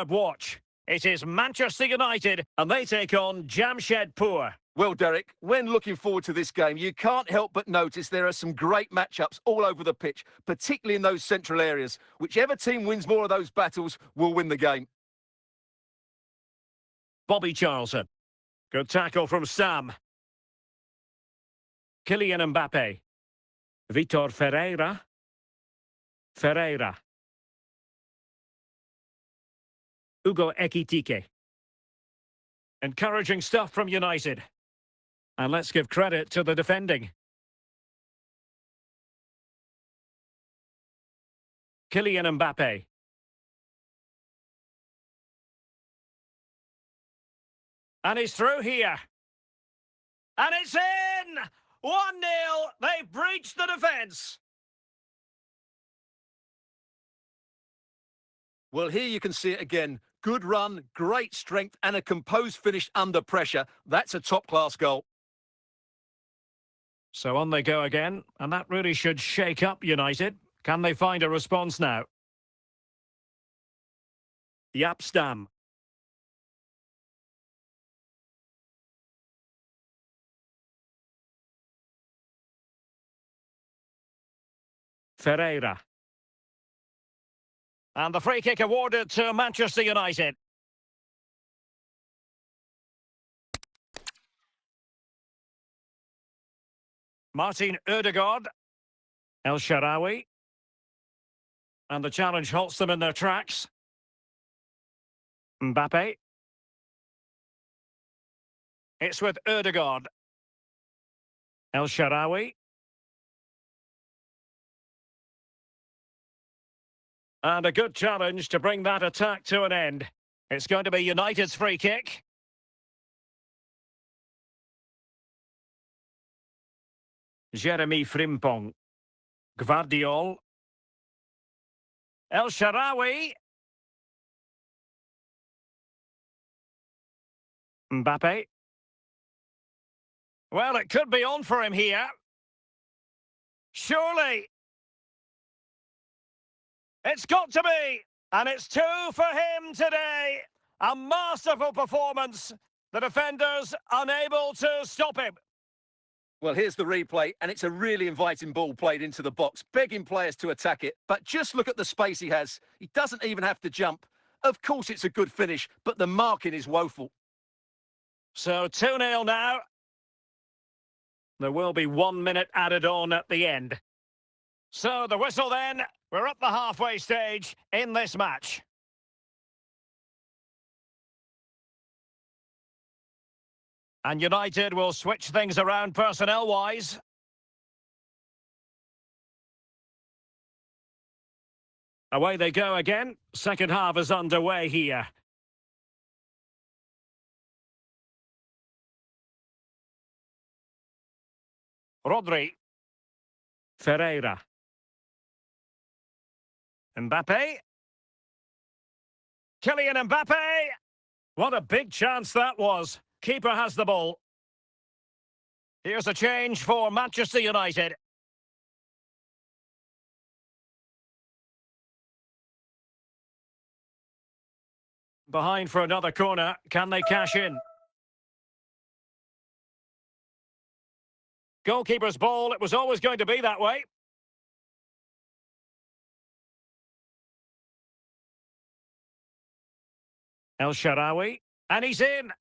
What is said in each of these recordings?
superb watch. It is Manchester United, and they take on Jamshedpur. Well, Derek, when looking forward to this game, you can't help but notice there are some great matchups all over the pitch, particularly in those central areas. Whichever team wins more of those battles will win the game. Bobby Charlton. Good tackle from Sam. Kylian Mbappe. Vitor Ferreira. Ferreira. Ugo Ekitike. Encouraging stuff from United. And let's give credit to the defending. Kylian Mbappe. And he's through here. And it's in! 1-0. They breached the defence. Well, here you can see it again. Good run, great strength, and a composed finish under pressure. That's a top-class goal. So on they go again, and that really should shake up United. Can they find a response now? Yapstam. Ferreira. And the free kick awarded to Manchester United. Martin Ødegaard. El Shaarawy. And the challenge halts them in their tracks. Mbappe. It's with Ødegaard. El Shaarawy. And a good challenge to bring that attack to an end. It's going to be United's free kick. Jeremy Frimpong. Gvardiol. El Shaarawy. Mbappe. Well, it could be on for him here. Surely. It's got to be. And it's 2 for him today. A masterful performance. The defenders unable to stop him. Well, here's the replay, and it's a really inviting ball played into the box, begging players to attack it. But just look at the space he has. He doesn't even have to jump. Of course, it's a good finish, but the marking is woeful. So 2-0 now. There will be 1 minute added on at the end. So the whistle then. We're at the halfway stage in this match. And United will switch things around personnel-wise. Away they go again. Second half is underway here. Rodri. Ferreira. Mbappe. Kylian Mbappe. What a big chance that was. Keeper has the ball. Here's a change for Manchester United. Behind for another corner. Can they cash in? Goalkeeper's ball. It was always going to be that way. El Shaarawy. And he's in.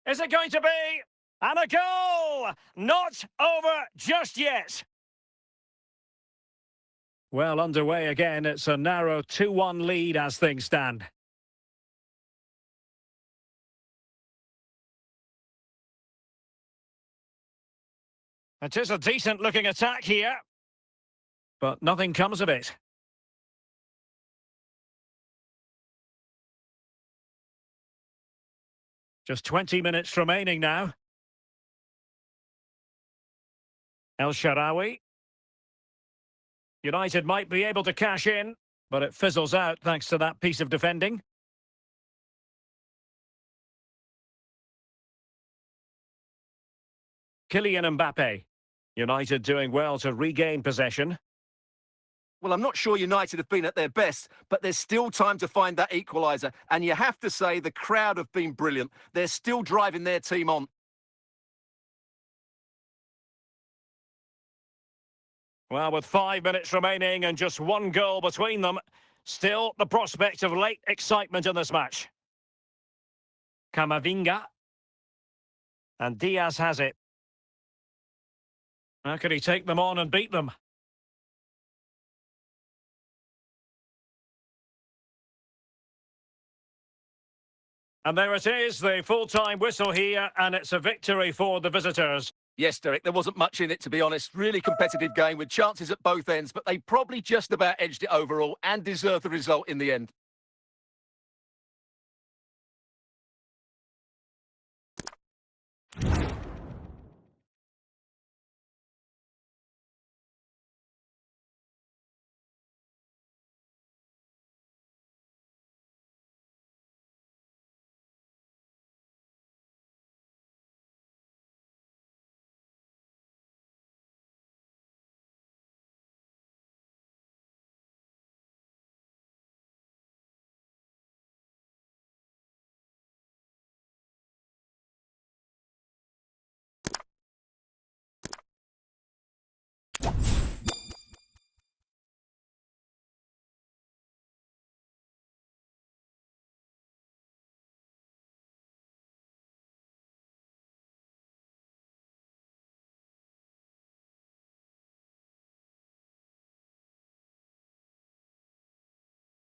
Is it going to be? And a goal! Not over just yet. Well, underway again. It's a narrow 2-1 lead as things stand. It is a decent-looking attack here. But nothing comes of it. Just 20 minutes remaining now. El Shaarawy. United might be able to cash in, but it fizzles out thanks to that piece of defending. Kylian Mbappe. United doing well to regain possession. Well, I'm not sure United have been at their best, but there's still time to find that equaliser. And you have to say the crowd have been brilliant. They're still driving their team on. Well, with 5 minutes remaining and just one goal between them, still the prospect of late excitement in this match. Camavinga. And Diaz has it. How could he take them on and beat them? And there it is, the full-time whistle here, and it's a victory for the visitors. Yes, Derek, there wasn't much in it, to be honest. Really competitive game with chances at both ends, but they probably just about edged it overall and deserved the result in the end.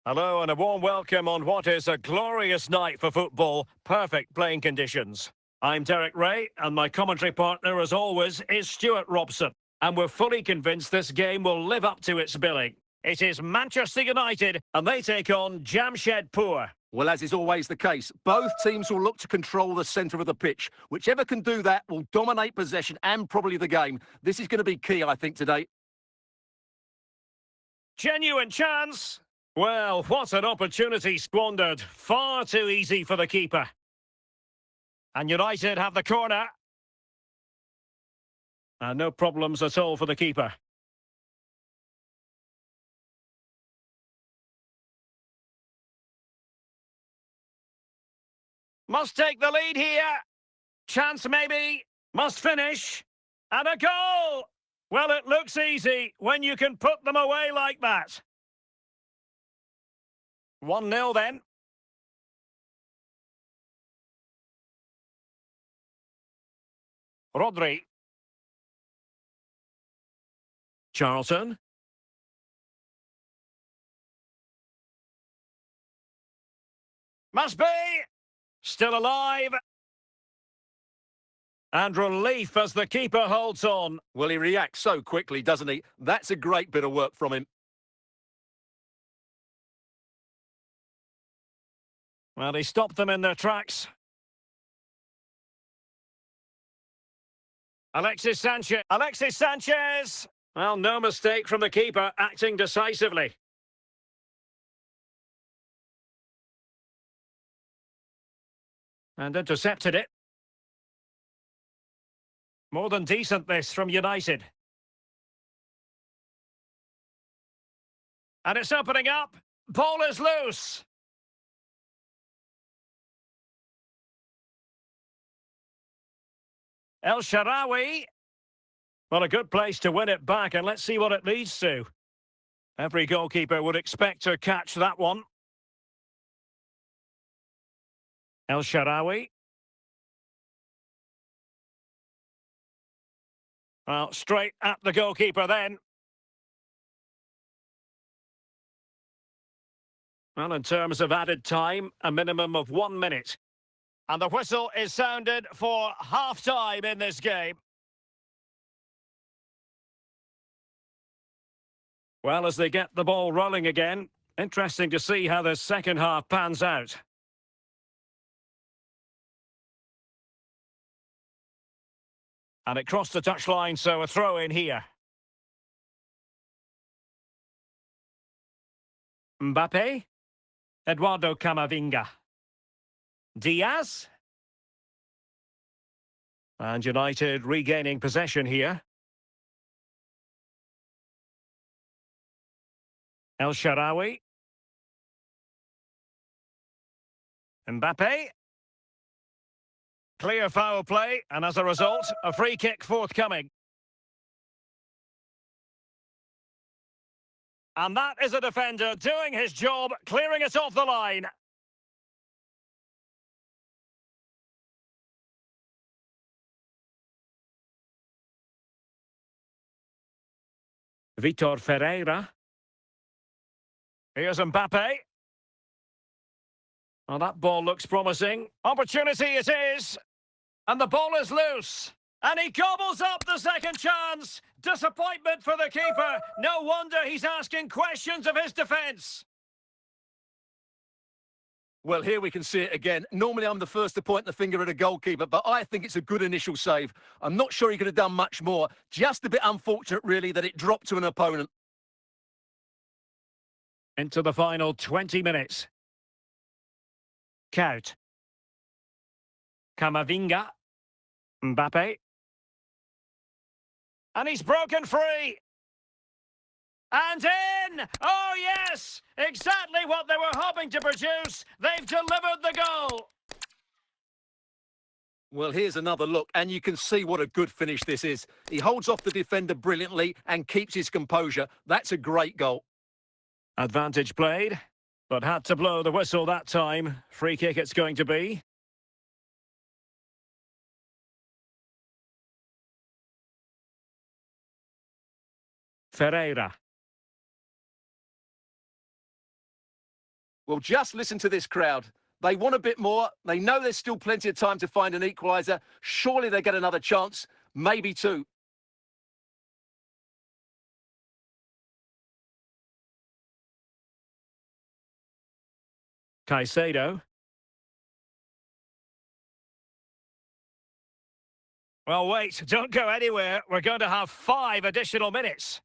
Hello and a warm welcome on what is a glorious night for football. Perfect playing conditions. I'm Derek Ray, and my commentary partner, as always, is Stuart Robson. And we're fully convinced this game will live up to its billing. It is Manchester United, and they take on Jamshedpur. Well, as is always the case, both teams will look to control the centre of the pitch. Whichever can do that will dominate possession and probably the game. This is going to be key, I think, today. Genuine chance. Well, what an opportunity squandered. Far too easy for the keeper. And United have the corner. And no problems at all for the keeper. Must take the lead here. Chance maybe. Must finish. And a goal! Well, it looks easy when you can put them away like that. 1-0 then. Rodri. Charlton. Must be. Still alive. And relief as the keeper holds on. Well, he reacts so quickly, doesn't he? That's a great bit of work from him. Well, he stopped them in their tracks. Alexis Sanchez. Alexis Sanchez! Well, no mistake from the keeper, acting decisively. And intercepted it. More than decent, this, from United. And it's opening up. Ball is loose. El Shaarawy. Well, a good place to win it back, and let's see what it leads to. Every goalkeeper would expect to catch that one. El Shaarawy. Well, straight at the goalkeeper then. Well, in terms of added time, a minimum of 1 minute. And the whistle is sounded for half-time in this game. Well, as they get the ball rolling again, interesting to see how the second half pans out. And it crossed the touchline, so a throw in here. Mbappe. Eduardo Camavinga. Diaz. And United regaining possession here. El Shaarawy. Mbappe. Clear foul play, and as a result, a free kick forthcoming. And that is a defender doing his job, clearing it off the line. Vitor Ferreira. Here's Mbappe. Well, that ball looks promising. Opportunity it is. And the ball is loose. And he gobbles up the second chance. Disappointment for the keeper. No wonder he's asking questions of his defence. Well, here we can see it again. Normally, I'm the first to point the finger at a goalkeeper, but I think it's a good initial save. I'm not sure he could have done much more. Just a bit unfortunate, really, that it dropped to an opponent. Into the final 20 minutes. Kaut. Camavinga. Mbappe. And he's broken free. And in! Oh, yes! Exactly what they were hoping to produce. They've delivered the goal. Well, here's another look, and you can see what a good finish this is. He holds off the defender brilliantly and keeps his composure. That's a great goal. Advantage played, but had to blow the whistle that time. Free kick it's going to be. Ferreira. Well, just listen to this crowd. They want a bit more. They know there's still plenty of time to find an equaliser. Surely they get another chance, maybe two. Caicedo. Well, wait, don't go anywhere. We're going to have 5 additional minutes.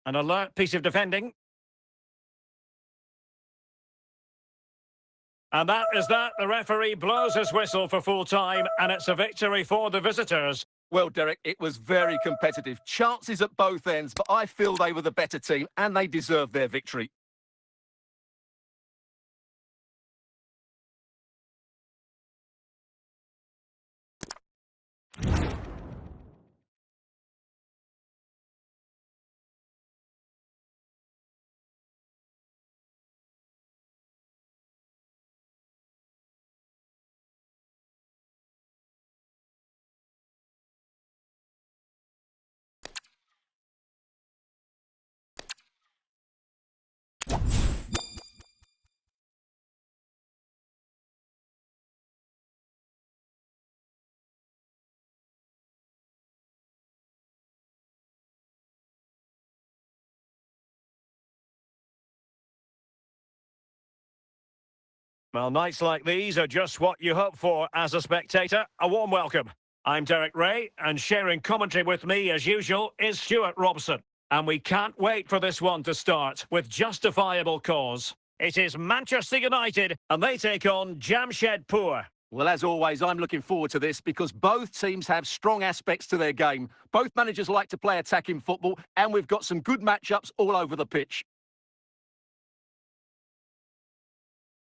An alert piece of defending. And that is that. The referee blows his whistle for full time, and it's a victory for the visitors. Well, Derek, it was very competitive. Chances at both ends, but I feel they were the better team, and they deserved their victory. Well, nights like these are just what you hope for as a spectator. A warm welcome. I'm Derek Ray, and sharing commentary with me, as usual, is Stuart Robson. And we can't wait for this one to start with justifiable cause. It is Manchester United, and they take on Jamshedpur. Well, as always, I'm looking forward to this because both teams have strong aspects to their game. Both managers like to play attacking football, and we've got some good matchups all over the pitch.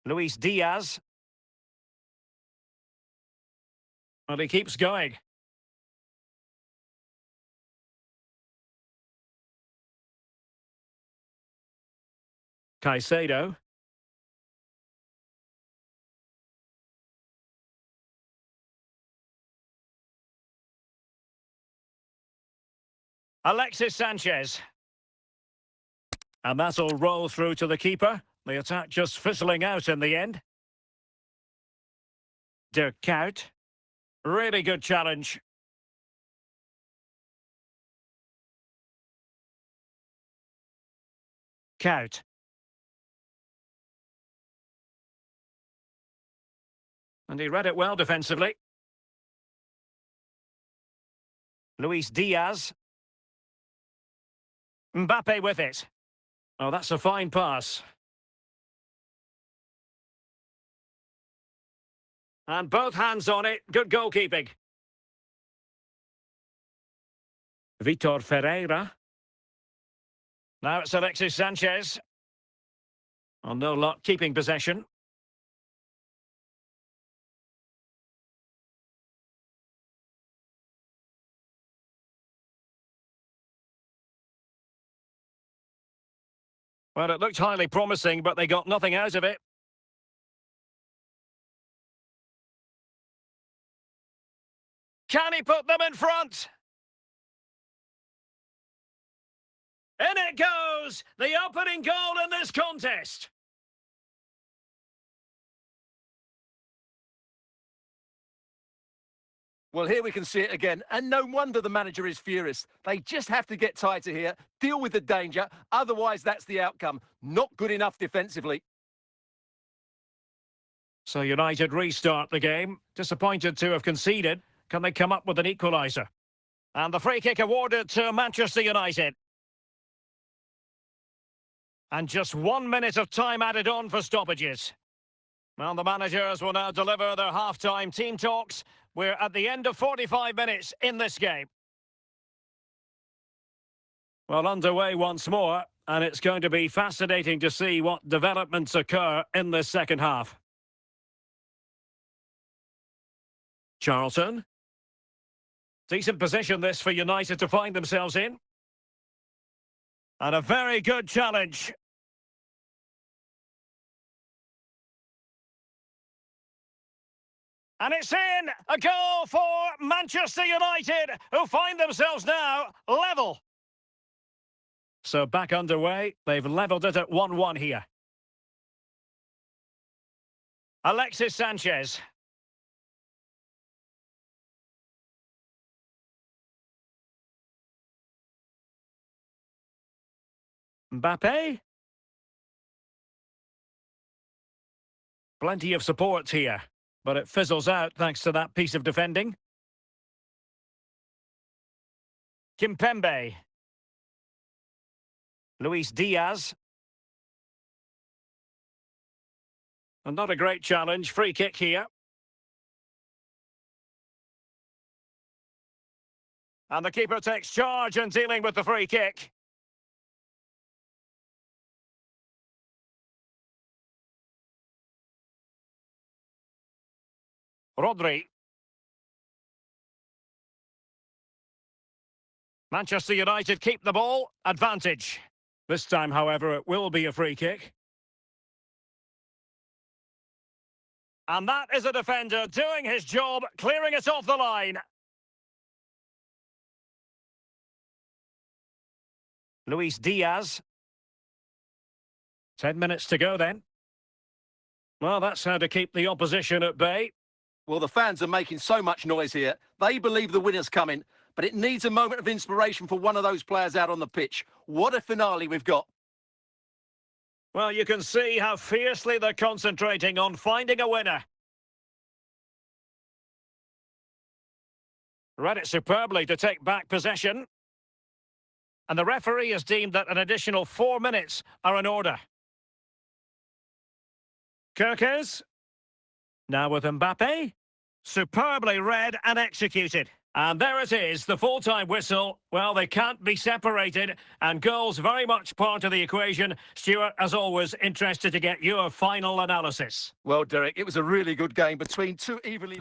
Luis Diaz. Well, he keeps going. Caicedo. Alexis Sanchez. And that'll roll through to the keeper. The attack just fizzling out in the end. Dirk Kuyt. Really good challenge. Kuyt. And he read it well defensively. Luis Diaz. Mbappe with it. Oh, that's a fine pass. And both hands on it. Good goalkeeping. Vitor Ferreira. Now it's Alexis Sanchez. On no luck keeping possession. Well, it looked highly promising, but they got nothing out of it. Can he put them in front? In it goes! The opening goal in this contest. Well, here we can see it again, and no wonder the manager is furious. They just have to get tighter here, deal with the danger, otherwise that's the outcome. Not good enough defensively. So United restart the game. Disappointed to have conceded. Can they come up with an equaliser? And the free kick awarded to Manchester United. And just 1 minute of time added on for stoppages. Well, the managers will now deliver their half-time team talks. We're at the end of 45 minutes in this game. Well, underway once more, and it's going to be fascinating to see what developments occur in this second half. Charlton. Decent position this for United to find themselves in. And a very good challenge. And it's in! A goal for Manchester United, who find themselves now level. So back underway. They've levelled it at 1-1 here. Alexis Sanchez. Mbappe. Plenty of support here, but it fizzles out thanks to that piece of defending. Kimpembe. Luis Diaz. And not a great challenge. Free kick here. And the keeper takes charge in dealing with the free kick. Rodri. Manchester United keep the ball. Advantage. This time, however, it will be a free kick. And that is a defender doing his job, clearing it off the line. Luis Diaz. 10 minutes to go then. Well, that's how to keep the opposition at bay. Well, the fans are making so much noise here. They believe the winner's coming, but it needs a moment of inspiration for one of those players out on the pitch. What a finale we've got. Well, you can see how fiercely they're concentrating on finding a winner. Read it superbly to take back possession. And the referee has deemed that an additional 4 minutes are in order. Kirkes. Now with Mbappe. Superbly read and executed. And there it is, the full-time whistle. Well, they can't be separated, and goals very much part of the equation. Stuart, as always, interested to get your final analysis. Well, Derek, it was a really good game between two evenly...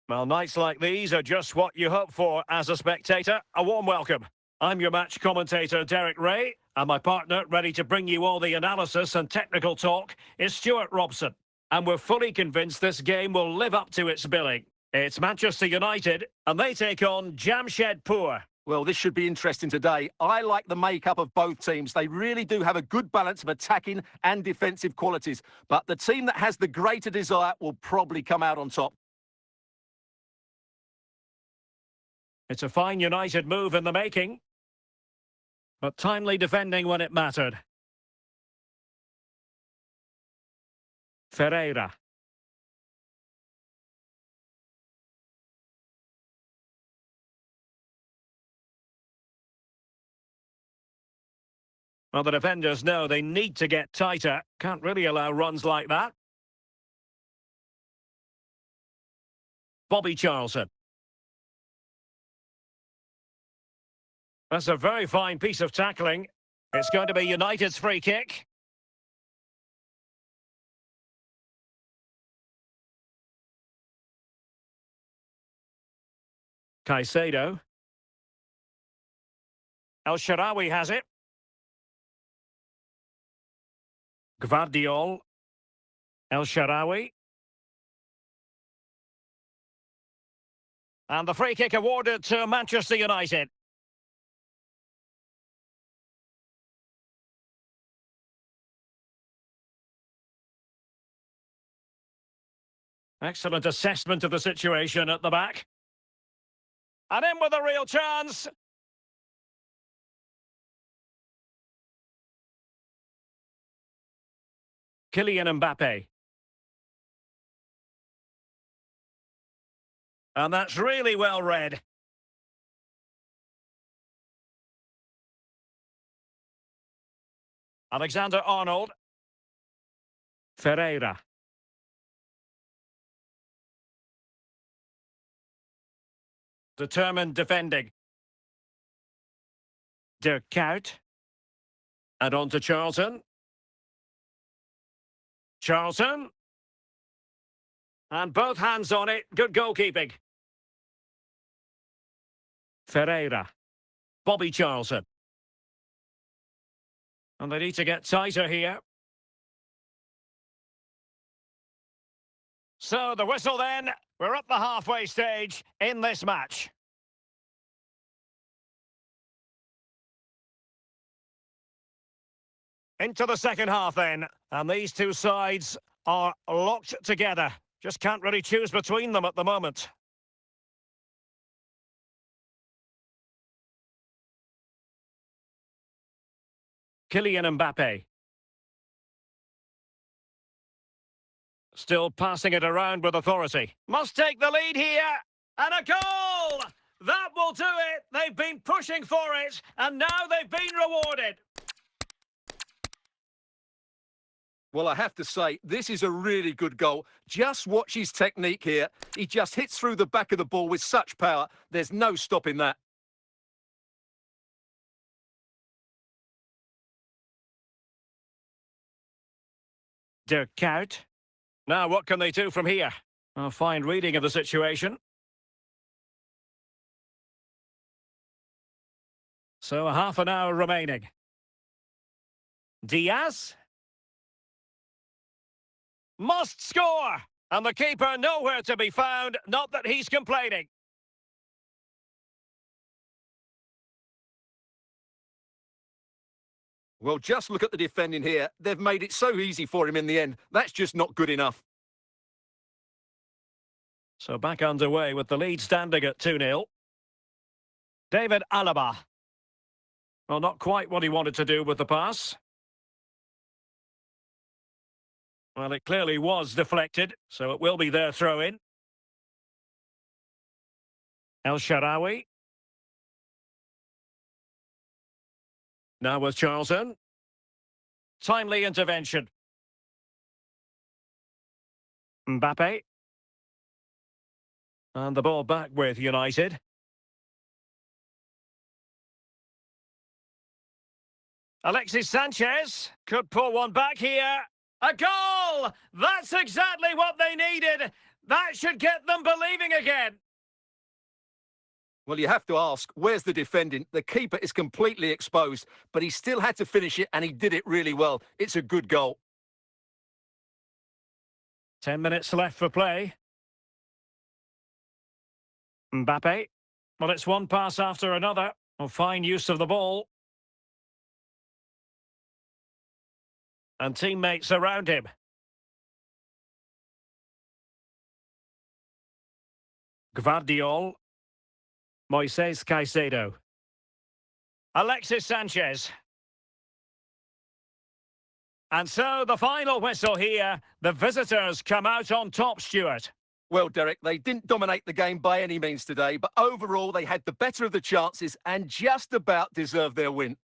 Well, nights like these are just what you hope for as a spectator. A warm welcome. I'm your match commentator, Derek Ray, and my partner, ready to bring you all the analysis and technical talk, is Stuart Robson. And we're fully convinced this game will live up to its billing. It's Manchester United, and they take on Jamshedpur. Well, this should be interesting today. I like the makeup of both teams. They really do have a good balance of attacking and defensive qualities. But the team that has the greater desire will probably come out on top. It's a fine United move in the making, but timely defending when it mattered. Ferreira. Well, the defenders know they need to get tighter. Can't really allow runs like that. Bobby Charlton. That's a very fine piece of tackling. It's going to be United's free kick. Caicedo. El Shaarawy has it. Gvardiol. El Shaarawy. And the free kick awarded to Manchester United. Excellent assessment of the situation at the back. And in with a real chance. Kylian Mbappe. And that's really well read. Alexander-Arnold. Ferreira. Determined defending. De Kuyt. And on to Charlton. Charlton. And both hands on it. Good goalkeeping. Ferreira. Bobby Charlton. And they need to get tighter here. So the whistle then. We're at the halfway stage in this match. Into the second half then. And these two sides are locked together. Just can't really choose between them at the moment. Kylian Mbappe. Still passing it around with authority. Must take the lead here. And a goal! That will do it. They've been pushing for it. And now they've been rewarded. Well, I have to say, this is a really good goal. Just watch his technique here. He just hits through the back of the ball with such power. There's no stopping that. De Kuyt. Now, what can they do from here? A fine reading of the situation. So, a half an hour remaining. Diaz. Must score! And the keeper nowhere to be found, not that he's complaining. Well, just look at the defending here. They've made it so easy for him in the end. That's just not good enough. So back underway with the lead standing at 2-0. David Alaba. Well, not quite what he wanted to do with the pass. Well, it clearly was deflected, so it will be their throw-in. El Shaarawy. Now with Charlton. Timely intervention. Mbappe. And the ball back with United. Alexis Sanchez could pull one back here. A goal! That's exactly what they needed. That should get them believing again. Well, you have to ask, where's the defending? The keeper is completely exposed, but he still had to finish it, and he did it really well. It's a good goal. 10 minutes left for play. Mbappe. Well, it's one pass after another. Well, fine use of the ball. And teammates around him. Gvardiol. Moises Caicedo. Alexis Sanchez. And so the final whistle here. The visitors come out on top, Stuart. Well, Derek, they didn't dominate the game by any means today, but overall they had the better of the chances and just about deserved their win.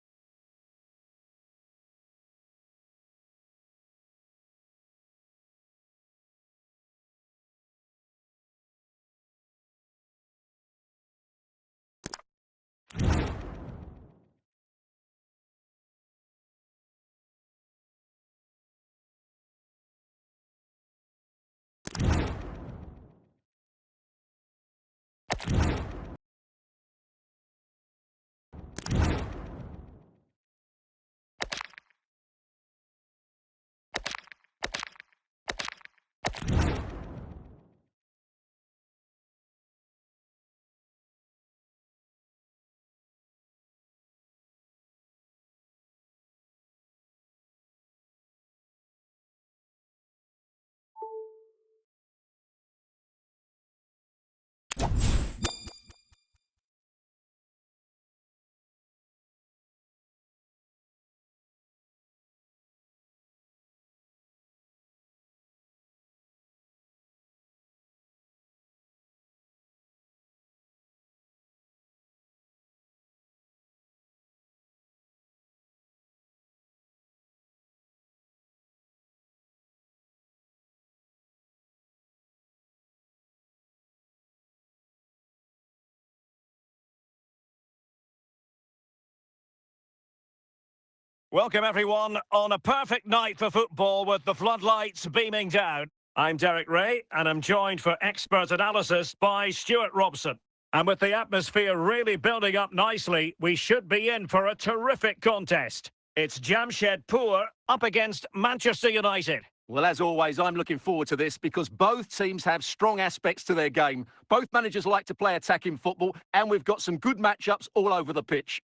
Welcome everyone on a perfect night for football with the floodlights beaming down. I'm Derek Ray and I'm joined for expert analysis by Stuart Robson. And with the atmosphere really building up nicely, we should be in for a terrific contest. It's Jamshedpur up against Manchester United. Well, as always, I'm looking forward to this because both teams have strong aspects to their game. Both managers like to play attacking football, and we've got some good matchups all over the pitch.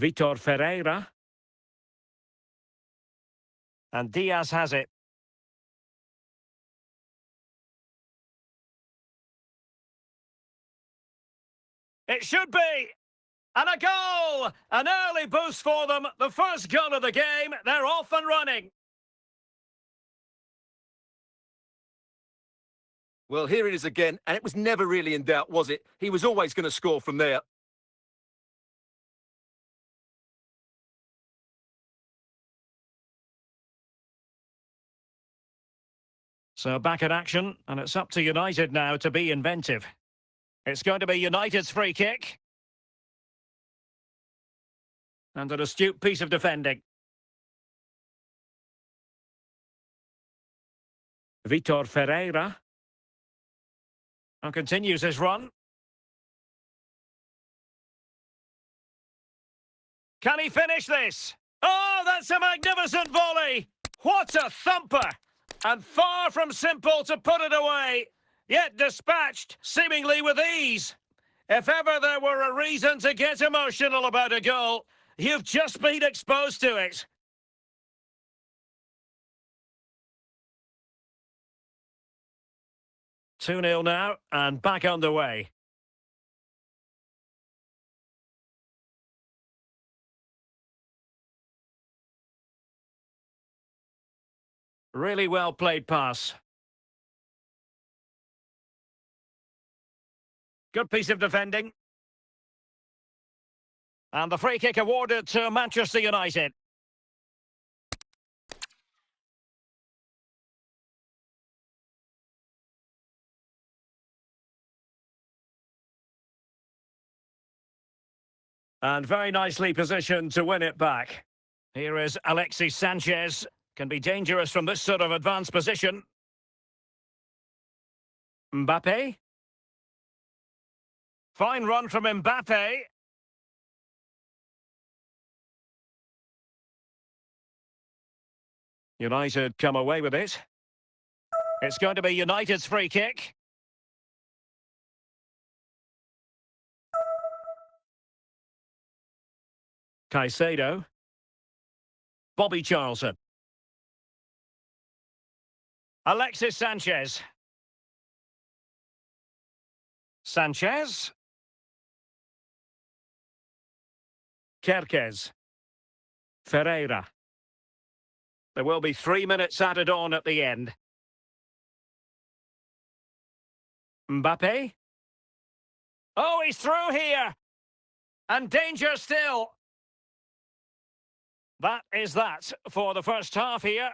Vitor Ferreira. And Diaz has it. It should be! And a goal! An early boost for them. The first goal of the game. They're off and running. Well, here it is again, and it was never really in doubt, was it? He was always going to score from there. So back in action, and it's up to United now to be inventive. It's going to be United's free kick. And an astute piece of defending. Vitor Ferreira. And continues his run. Can he finish this? Oh, that's a magnificent volley! What a thumper! And far from simple to put it away, yet dispatched seemingly with ease. If ever there were a reason to get emotional about a goal, you've just been exposed to it. Two 0 now, and back underway. Really well played pass. Good piece of defending. And the free kick awarded to Manchester United. And very nicely positioned to win it back. Here is Alexis Sanchez. Can be dangerous from this sort of advanced position. Mbappe. Fine run from Mbappe. United come away with it. It's going to be United's free kick. Caicedo. Bobby Charlton. Alexis Sanchez. Sanchez. Kerkez. Ferreira. There will be 3 minutes added on at the end. Mbappe. Oh, he's through here. And danger still. That is that for the first half here.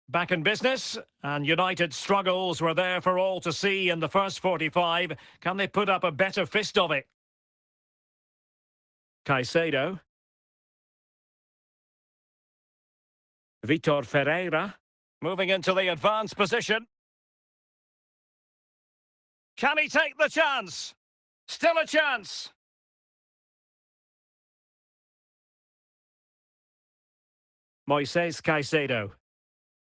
Back in business, and United's struggles were there for all to see in the first 45. Can they put up a better fist of it? Caicedo. Vitor Ferreira. Moving into the advanced position. Can he take the chance? Still a chance. Moises Caicedo.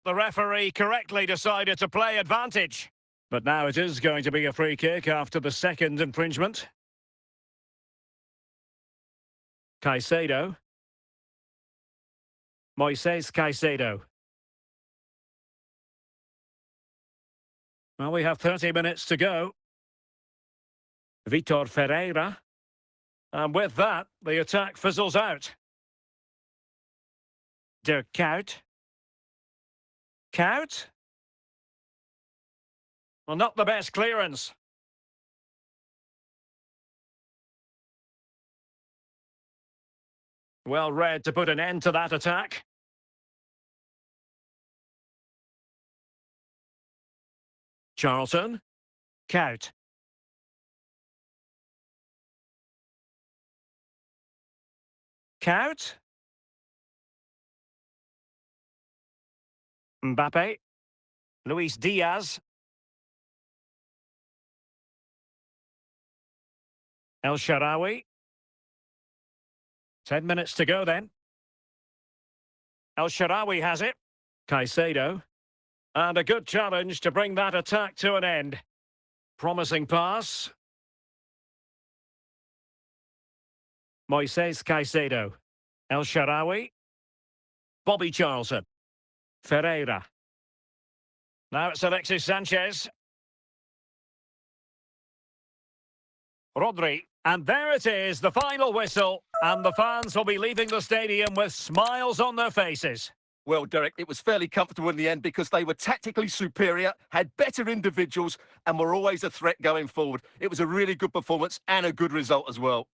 The referee correctly decided to play advantage. But now it is going to be a free kick after the second infringement. Caicedo. Moises Caicedo. Well, we have 30 minutes to go. Vitor Ferreira. And with that, the attack fizzles out. Dirk Kuyt. Kuyt? Well, not the best clearance. Well read to put an end to that attack. Charlton. Kuyt. Kuyt. Mbappe. Luis Diaz. El Shaarawy. 10 minutes to go then. El Shaarawy has it. Caicedo. And a good challenge to bring that attack to an end. Promising pass. Moises Caicedo. El Shaarawy. Bobby Charlton. Ferreira. Now it's Alexis Sanchez. Rodri. And there it is, the final whistle. And the fans will be leaving the stadium with smiles on their faces. Well, Derek, it was fairly comfortable in the end because they were tactically superior, had better individuals, and were always a threat going forward. It was a really good performance and a good result as well.